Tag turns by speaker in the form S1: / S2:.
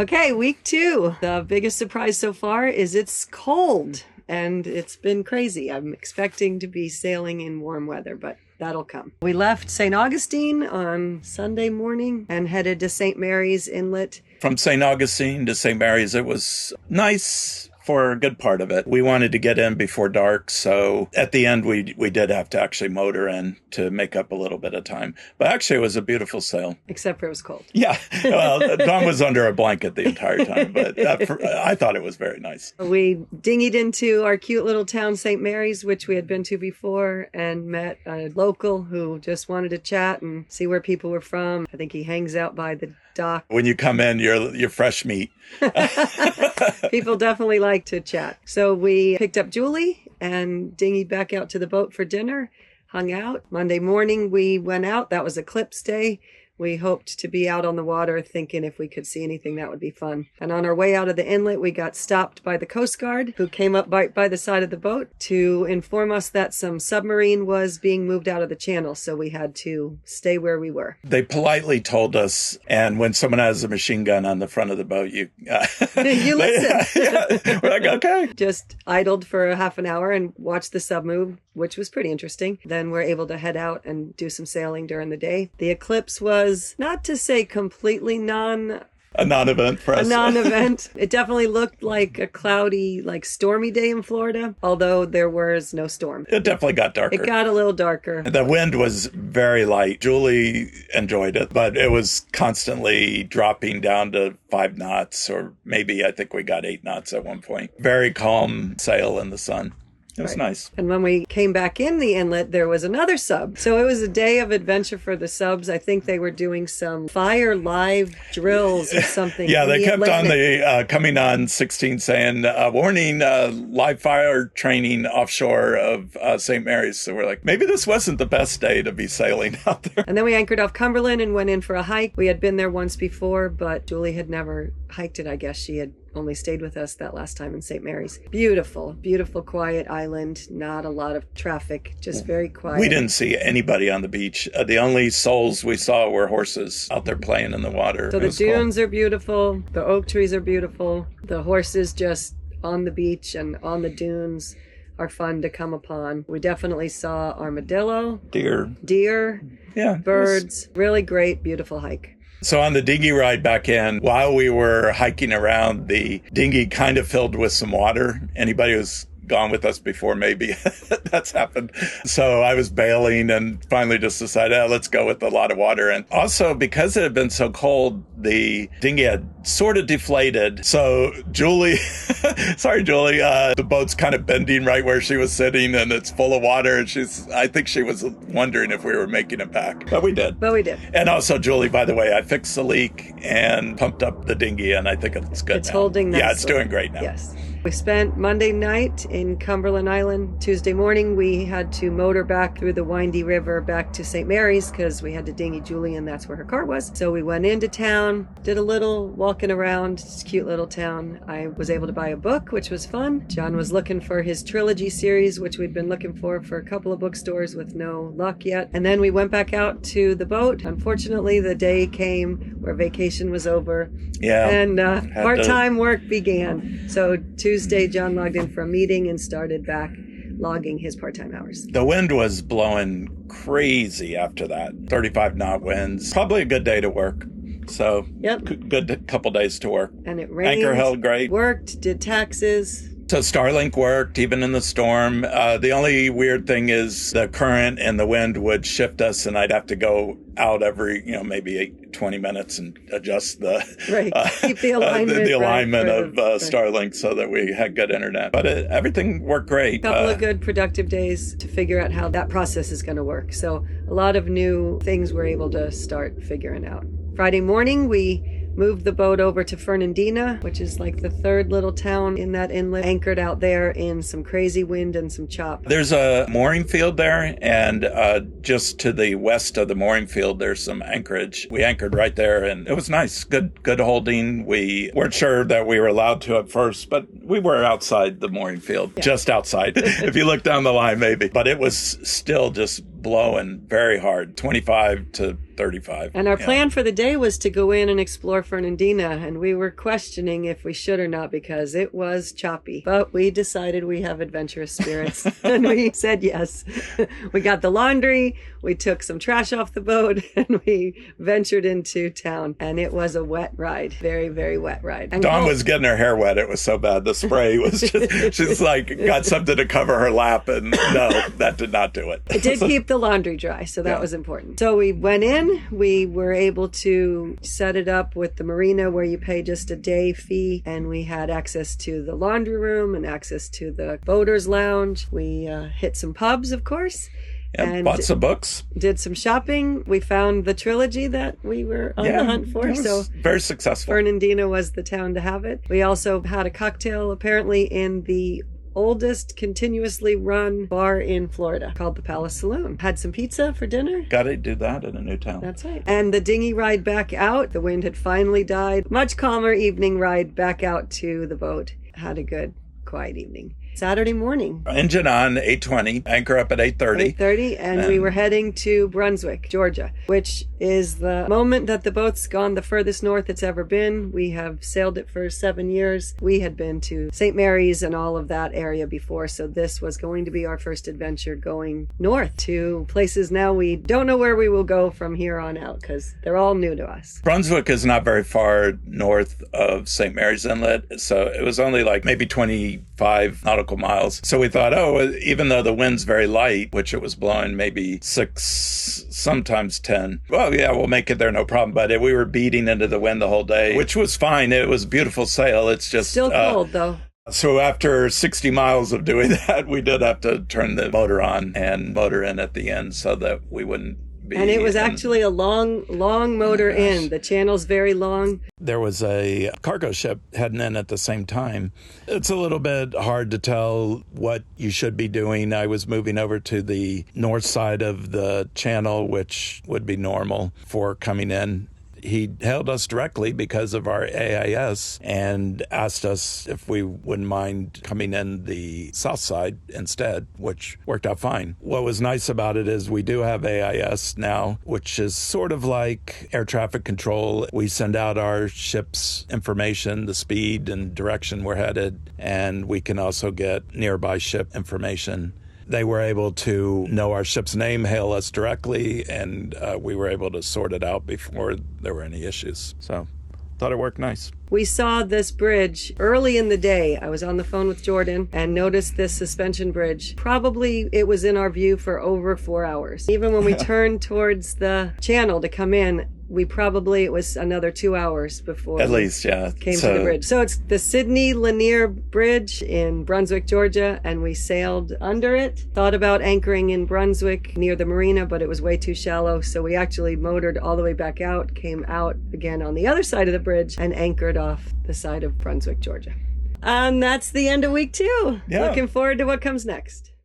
S1: Okay, week 2. The biggest surprise so far is it's cold, and it's been crazy. I'm expecting to be sailing in warm weather, but that'll come. We left St. Augustine on Sunday morning and headed to St. Mary's Inlet.
S2: From St. Augustine to St. Mary's, it was nice for a good part of it. We wanted to get in before dark, so at the end we did have to actually motor in to make up a little bit of time. But actually it was a beautiful sail.
S1: Except for it was cold.
S2: Yeah. Well, Dawn was under a blanket the entire time, but I thought it was very nice.
S1: We dinghied into our cute little town, St. Mary's, which we had been to before, and met a local who just wanted to chat and see where people were from. I think he hangs out by the dock.
S2: When you come in, you're fresh meat.
S1: People definitely like to chat. So we picked up Julie and dinghied back out to the boat for dinner, hung out. Monday morning we went out. That was eclipse day. We hoped to be out on the water thinking if we could see anything that would be fun. And on our way out of the inlet, we got stopped by the Coast Guard, who came up by the side of the boat to inform us that some submarine was being moved out of the channel. So we had to stay where we were.
S2: They politely told us, and when someone has a machine gun on the front of the boat, you
S1: listen.
S2: Yeah, we're like, okay.
S1: Just idled for a half an hour and watched the sub move, which was pretty interesting. Then we're able to head out and do some sailing during the day. The eclipse was not to say completely
S2: a non-event for us.
S1: A non-event. It definitely looked like a cloudy, stormy day in Florida, although there was no storm.
S2: It definitely got darker.
S1: It got a little darker.
S2: The wind was very light. Julie enjoyed it, but it was constantly dropping down to 5 knots, or maybe I think we got 8 knots at one point. Very calm sail in the sun. It was nice.
S1: And when we came back in the inlet, there was another sub. So it was a day of adventure for the subs. I think they were doing some fire live drills or something.
S2: Yeah, they kept on coming on 16 saying, warning, live fire training offshore of St. Mary's. So we're like, maybe this wasn't the best day to be sailing out there.
S1: And then we anchored off Cumberland and went in for a hike. We had been there once before, but Julie had never hiked it, I guess. She had only stayed with us that last time in St. Mary's. Beautiful, beautiful, quiet island. Not a lot of traffic, just very quiet.
S2: We didn't see anybody on the beach. The only souls we saw were horses out there playing in the water.
S1: So the dunes are beautiful. The oak trees are beautiful. The horses just on the beach and on the dunes are fun to come upon. We definitely saw armadillo. Deer.
S2: Yeah.
S1: Birds. Really great, beautiful hike.
S2: So on the dinghy ride back in, while we were hiking around, the dinghy kind of filled with some water. Anybody who's gone with us before, maybe that's happened. So I was bailing and finally just decided, let's go with a lot of water. And also because it had been so cold, the dinghy had sort of deflated. So Julie, the boat's kind of bending right where she was sitting and it's full of water. And I think she was wondering if we were making it back, but we did.
S1: And
S2: also Julie, by the way, I fixed the leak and pumped up the dinghy and I think it's good now.
S1: It's holding nicely.
S2: Yeah, it's doing great now.
S1: Yes. We spent Monday night in Cumberland Island. Tuesday morning, we had to motor back through the windy river back to St. Mary's because we had to dinghy Julie and that's where her car was. So we went into town, did a little walking around. It's a cute little town. I was able to buy a book, which was fun. John was looking for his trilogy series, which we'd been looking for a couple of bookstores with no luck yet. And then we went back out to the boat. Unfortunately, the day came where vacation was over.
S2: Yeah.
S1: And part-time work began. So Tuesday, John logged in for a meeting and started back logging his part-time hours.
S2: The wind was blowing crazy after that. 35 knot winds. Probably a good day to work. So good couple days to work.
S1: And it rained.
S2: Anchor held great.
S1: Worked, did taxes.
S2: So Starlink worked even in the storm. The only weird thing is the current and the wind would shift us and I'd have to go out every, maybe 20 minutes and adjust the
S1: keep the alignment,
S2: of Starlink so that we had good internet. But everything worked great.
S1: A couple of good productive days to figure out how that process is going to work. So a lot of new things we're able to start figuring out. Friday morning, we moved the boat over to Fernandina, which is like the third little town in that inlet, anchored out there in some crazy wind and some chop.
S2: There's a mooring field there, and just to the west of the mooring field, there's some anchorage. We anchored right there, and it was nice. Good holding. We weren't sure that we were allowed to at first, but we were outside the mooring field, just outside. If you look down the line, maybe. But it was still just blowing very hard, 25 to 35.
S1: And our plan for the day was to go in and explore Fernandina, and we were questioning if we should or not because it was choppy. But we decided we have adventurous spirits, and we said yes. We got the laundry, we took some trash off the boat, and we ventured into town. And it was a wet ride, very, very wet ride. And
S2: Dawn was getting her hair wet. It was so bad. The spray was just, she's like, got something to cover her lap, and no, that did not do it.
S1: It did keep the laundry dry, so that was important. So we went in, we were able to set it up with the marina where you pay just a day fee, and we had access to the laundry room and access to the boaters lounge. We hit some pubs, of course.
S2: And bought some books.
S1: Did some shopping. We found the trilogy that we were on the hunt for.
S2: So very successful.
S1: Fernandina was the town to have it. We also had a cocktail apparently in the oldest continuously run bar in Florida called the Palace Saloon. Had some pizza for dinner.
S2: Got to do that in a new town.
S1: That's right. And the dinghy ride back out. The wind had finally died. Much calmer evening ride back out to the boat. Had a good, quiet evening. Saturday morning.
S2: Engine on, 8:20. Anchor up at 8:30.
S1: 8:30, and we were heading to Brunswick, Georgia, which is the moment that the boat's gone the furthest north it's ever been. We have sailed it for 7 years. We had been to St. Mary's and all of that area before, so this was going to be our first adventure going north to places now we don't know where we will go from here on out because they're all new to us.
S2: Brunswick is not very far north of St. Mary's Inlet, so it was only like maybe 25 nautical miles. So we thought, even though the wind's very light, which it was blowing maybe 6, sometimes 10, well, yeah, we'll make it there, no problem. But we were beating into the wind the whole day, which was fine. It was a beautiful sail. It's just
S1: still cold, though.
S2: So after 60 miles of doing that, we did have to turn the motor on and motor in at the end so that we wouldn't be...
S1: And it was actually a long motor in. The channel's very long.
S2: There was a cargo ship heading in at the same time. It's a little bit hard to tell what you should be doing. I was moving over to the north side of the channel, which would be normal for coming in. He hailed us directly because of our AIS and asked us if we wouldn't mind coming in the south side instead, which worked out fine. What was nice about it is we do have AIS now, which is sort of like air traffic control. We send out our ship's information, the speed and direction we're headed, and we can also get nearby ship information. They were able to know our ship's name, hail us directly, and we were able to sort it out before there were any issues. So thought it worked nice.
S1: We saw this bridge early in the day. I was on the phone with Jordan and noticed this suspension bridge. Probably it was in our view for over 4 hours. Even when we turned towards the channel to come in, it was another 2 hours before
S2: at least, yeah,
S1: came to the bridge. So it's the Sydney Lanier Bridge in Brunswick, Georgia, and we sailed under it. Thought about anchoring in Brunswick near the marina, but it was way too shallow. So we actually motored all the way back out, came out again on the other side of the bridge, and anchored off the side of Brunswick, Georgia. And that's the end of week 2.
S2: Yeah.
S1: Looking forward to what comes next.